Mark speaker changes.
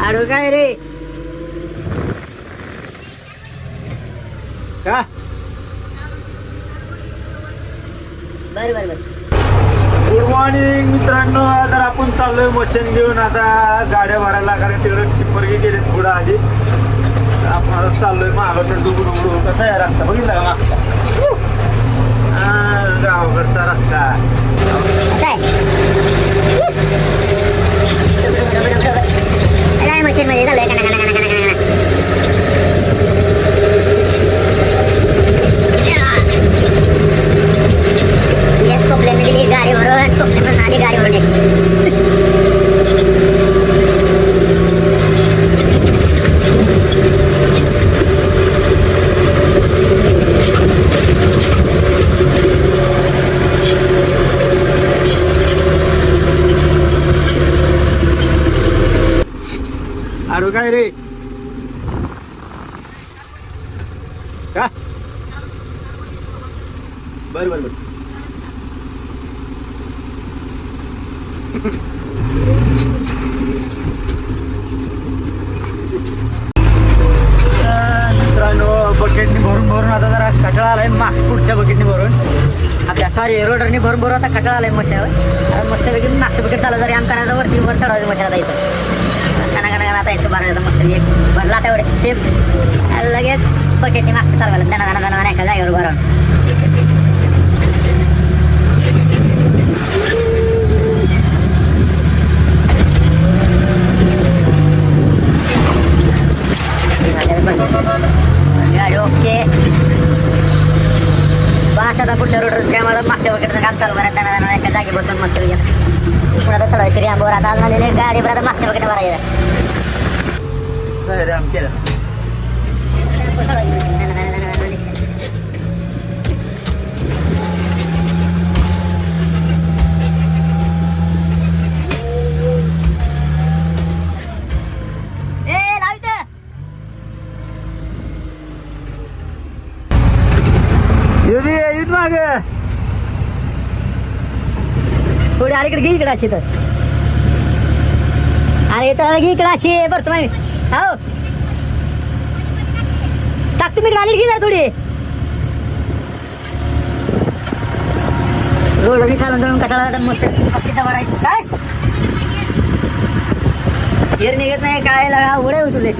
Speaker 1: आडू काय रे
Speaker 2: का
Speaker 1: बर बर बर.
Speaker 2: गुड मॉर्निंग मित्रांनो. तर आपण चाललोय मशीन घेऊन आता गाड्या भरायला, कारण तिकडे टिप्पर गेले पुढं आधी. आपण आता चाललोय महागाचं डुबू कसा आहे रस्ता बघितला का मागचा? गावाकडचा रस्ता
Speaker 1: मशीन मध्ये चालू गाडी भरून आली गाडी भरून
Speaker 2: आडू काय रे का बर बर बर. मित्रांनो बकेटनी भरून भरून आता जरा कटाळा आलाय. पुढच्या बकेटनी भरून आपल्या सॉरी रोडरनी भरून भरून आता कटाळा आलाय मशावर. मस्तपैकी मागचं बकेट चालू जरी आम करायचं वरती वर चढायचं मशाला इथं आता याचं भरायचं मस्त एक भरला तेवढे शेप लगेच बकेटनी मागचं चालवायला त्यांना एका जागेवर भरावं. गाडी ओके बस. आता पुढच्या रोडवर काय मला मागच्या वगैरे काम चालू करा त्यांना एका जागी बसून मस्त पुढे आता चढायचं श्री आंबोर आता आलेले गाडी आता मागच्या वगैरे भरायचं केलं. माग
Speaker 1: थोडी अलीकडे घे इकडे अशी तर अरे तर घे इकडे अशी बरं तुम्ही हो टाक तुम्ही इकडे आली घे जरा थोडी रोड चालून चालून कटाळा मस्त पक्षीचा भरायचं काय हेर निघत नाही काय लगा उडे होतो एक